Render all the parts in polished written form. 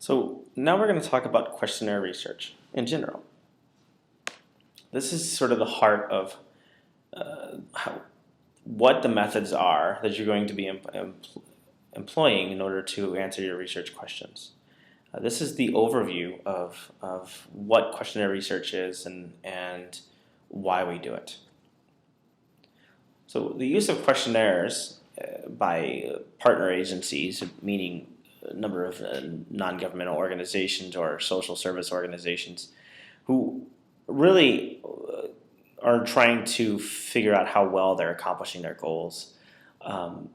So now we're going to talk about questionnaire research in general. This is sort of the heart of what the methods are that you're going to be employing in order to answer your research questions. This is the overview of what questionnaire research is and why we do it. So the use of questionnaires by partner agencies, meaning a number of non-governmental organizations or social service organizations who really are trying to figure out how well they're accomplishing their goals. By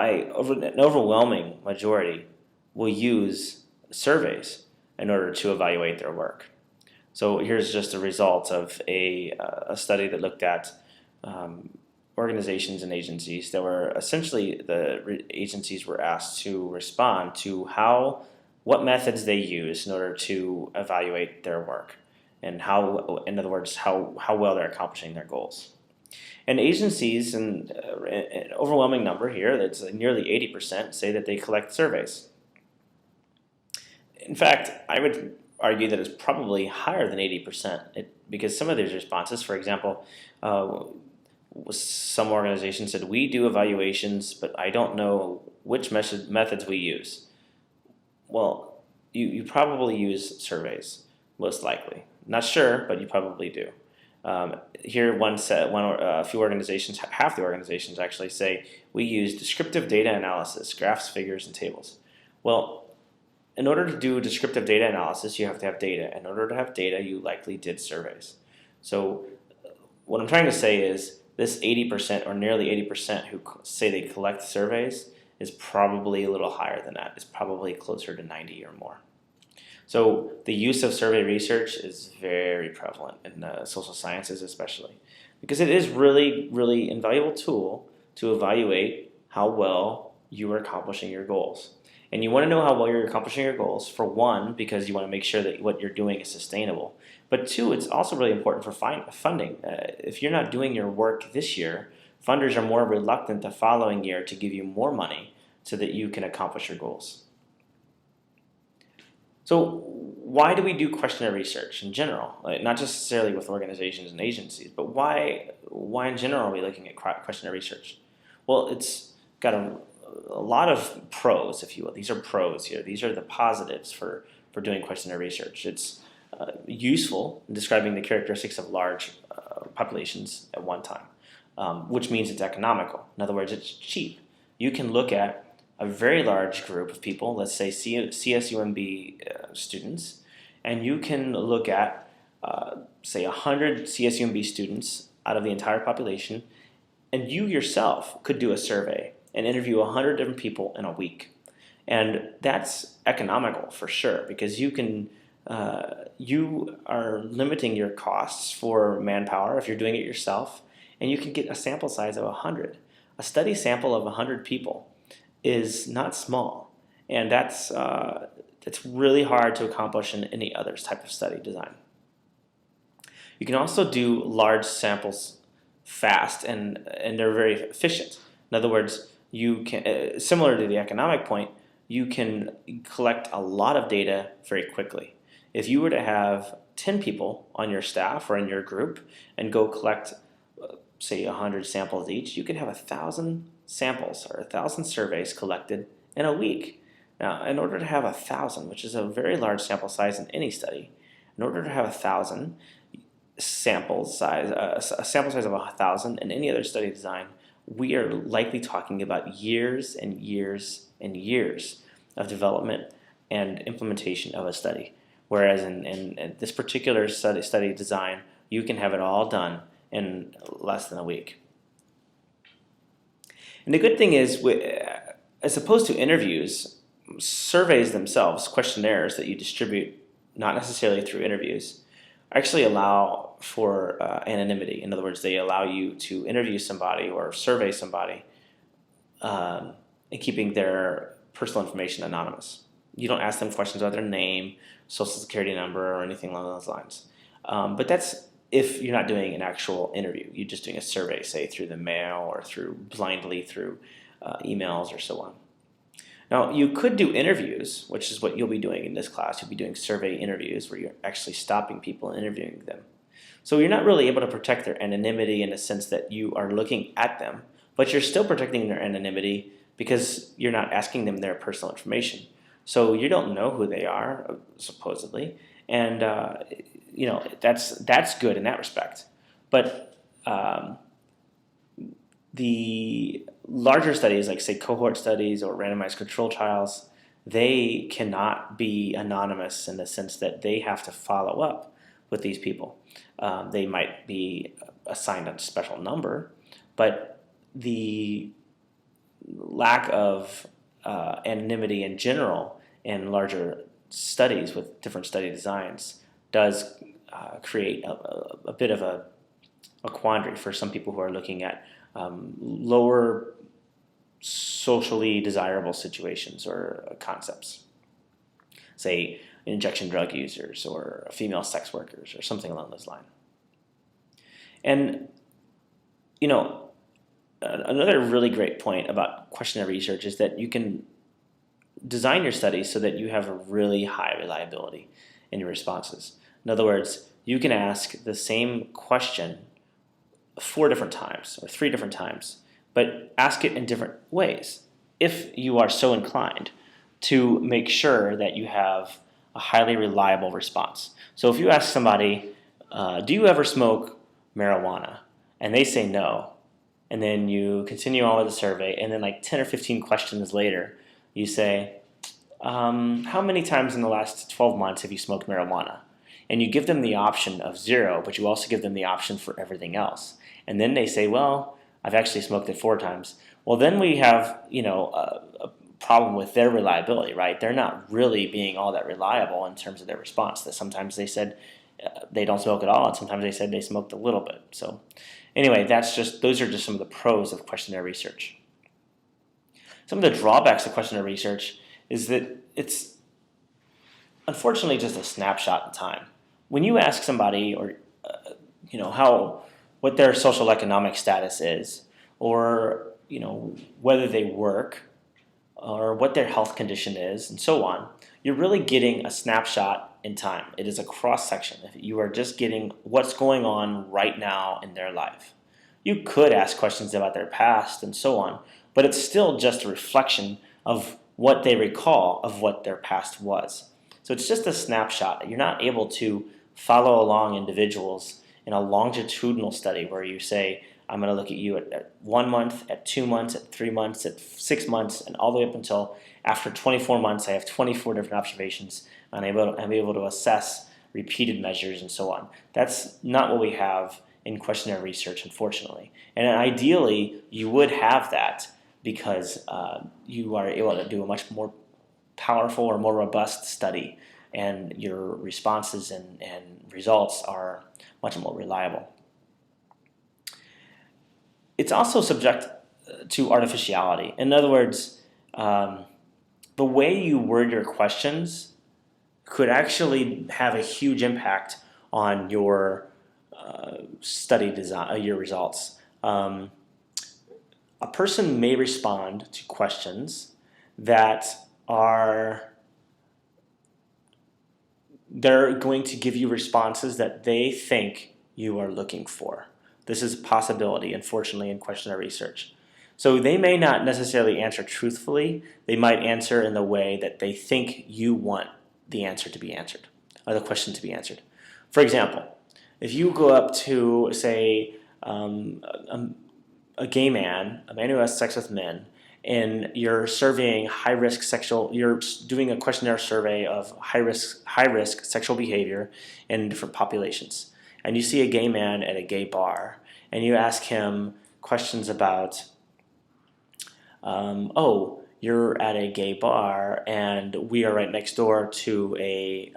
an overwhelming majority will use surveys in order to evaluate their work. So here's just a result of a study that looked at organizations and agencies that were essentially the agencies were asked to respond to what methods they use in order to evaluate their work and how, in other words, how well they're accomplishing their goals. And agencies, and an overwhelming number here, that's nearly 80%, say that they collect surveys. In fact, I would argue that it's probably higher than 80%, because some of these responses, for example, some organizations said, we do evaluations, but I don't know which methods we use. Well, you probably use surveys, most likely. Not sure, but you probably do. Here, a few organizations, half the organizations actually say, we use descriptive data analysis, graphs, figures, and tables. Well, in order to do descriptive data analysis, you have to have data. In order to have data, you likely did surveys. So what I'm trying to say is this 80% or nearly 80% who say they collect surveys is probably a little higher than that. It's probably closer to 90 or more. So the use of survey research is very prevalent in the social sciences especially, because it is really, really invaluable tool to evaluate how well you are accomplishing your goals. And you want to know how well you're accomplishing your goals, for one, because you want to make sure that what you're doing is sustainable. But two, it's also really important for funding. If you're not doing your work this year, funders are more reluctant the following year to give you more money so that you can accomplish your goals. So why do we do questionnaire research in general? Not just necessarily with organizations and agencies, but why in general are we looking at questionnaire research? Well, it's got a lot of pros, if you will. These are pros here. These are the positives for doing questionnaire research. It's useful in describing the characteristics of large populations at one time, which means it's economical. In other words, it's cheap. You can look at a very large group of people, let's say CSUMB students, and you can look at, say, 100 CSUMB students out of the entire population, and you yourself could do a survey and interview 100 different people in a week. And that's economical for sure, because you are limiting your costs for manpower if you're doing it yourself, and you can get a sample size of 100. A study sample of 100 people is not small, and that's really hard to accomplish in any other type of study design. You can also do large samples fast, and they're very efficient. In other words, you can, similar to the economic point, you can collect a lot of data very quickly. If you were to have 10 people on your staff or in your group and go collect, say, 100 samples each, you could have 1,000 samples or 1,000 surveys collected in a week. Now, in order to have 1,000, which is a very large sample size in any study, in order to have 1,000 sample size, a sample size of 1,000 in any other study design, we are likely talking about years and years and years of development and implementation of a study. Whereas in this particular study design, you can have it all done in less than a week. And the good thing is, as opposed to interviews, surveys themselves, questionnaires that you distribute, not necessarily through interviews, actually allow for anonymity. In other words, they allow you to interview somebody or survey somebody and keeping their personal information anonymous. You don't ask them questions about their name, social security number, or anything along those lines. But that's if you're not doing an actual interview. You're just doing a survey, say, through the mail or blindly through emails or so on. Now, you could do interviews, which is what you'll be doing in this class. You'll be doing survey interviews where you're actually stopping people and interviewing them. So you're not really able to protect their anonymity in the sense that you are looking at them, but you're still protecting their anonymity because you're not asking them their personal information. So you don't know who they are, supposedly, and that's good in that respect. But the larger studies, like say cohort studies or randomized control trials, they cannot be anonymous in the sense that they have to follow up with these people. They might be assigned a special number, but the lack of anonymity in general in larger studies with different study designs does create a bit of a quandary for some people who are looking at lower socially desirable situations or concepts. Say injection drug users or female sex workers or something along those lines. And, another really great point about questionnaire research is that you can design your studies so that you have a really high reliability in your responses. In other words, you can ask the same question 4 different times or 3 different times, but ask it in different ways if you are so inclined to make sure that you have a highly reliable response. So if you ask somebody, do you ever smoke marijuana? And they say no, and then you continue on with the survey, and then like 10 or 15 questions later, you say, how many times in the last 12 months have you smoked marijuana? And you give them the option of 0, but you also give them the option for everything else. And then they say, well, I've actually smoked it 4 times. Well, then we have, a problem with their reliability, right? They're not really being all that reliable in terms of their response. That sometimes they said they don't smoke at all, and sometimes they said they smoked a little bit. So anyway, those are just some of the pros of questionnaire research. Some of the drawbacks of questionnaire research is that it's unfortunately just a snapshot in time. When you ask somebody, or what their social economic status is, or whether they work, or what their health condition is, and so on, you're really getting a snapshot in time. It is a cross section. You are just getting what's going on right now in their life. You could ask questions about their past and so on, but it's still just a reflection of what they recall of what their past was. So it's just a snapshot. You're not able to follow along individuals in a longitudinal study where you say, I'm going to look at you at 1 month, at 2 months, at 3 months, at 6 months, and all the way up until after 24 months, I have 24 different observations, and I'm able to assess repeated measures and so on. That's not what we have in questionnaire research, unfortunately. And ideally, you would have that because you are able to do a much more powerful or more robust study, and your responses and results are much more reliable. It's also subject to artificiality. In other words, the way you word your questions could actually have a huge impact on your study design, your results. A person may respond to questions that they're going to give you responses that they think you are looking for. This is a possibility, unfortunately, in questionnaire research. So they may not necessarily answer truthfully. They might answer in the way that they think you want the answer to be answered, or the question to be answered. For example, if you go up to, say, a gay man, a man who has sex with men, and you're surveying you're doing a questionnaire survey of high risk sexual behavior in different populations. And you see a gay man at a gay bar, and you ask him questions about, you're at a gay bar, and we are right next door to a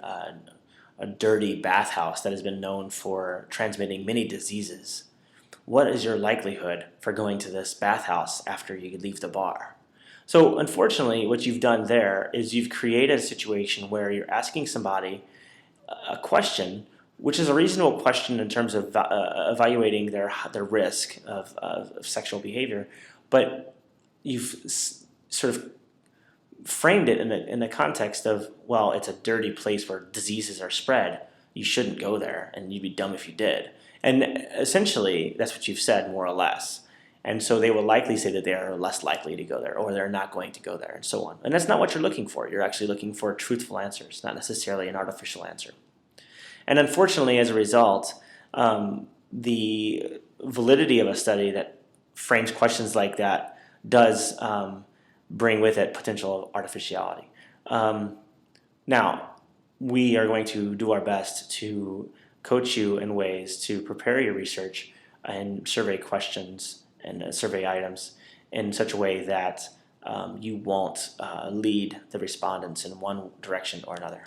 dirty bathhouse that has been known for transmitting many diseases. What is your likelihood for going to this bathhouse after you leave the bar? So unfortunately, what you've done there is you've created a situation where you're asking somebody a question, which is a reasonable question in terms of evaluating their risk of sexual behavior, but you've sort of framed it in the context of, well, it's a dirty place where diseases are spread. You shouldn't go there, and you'd be dumb if you did. And essentially, that's what you've said, more or less. And so they will likely say that they are less likely to go there, or they're not going to go there, and so on. And that's not what you're looking for. You're actually looking for truthful answers, not necessarily an artificial answer. And unfortunately, as a result, the validity of a study that frames questions like that does bring with it potential artificiality. Now, we are going to do our best to coach you in ways to prepare your research and survey questions and survey items in such a way that you won't lead the respondents in one direction or another.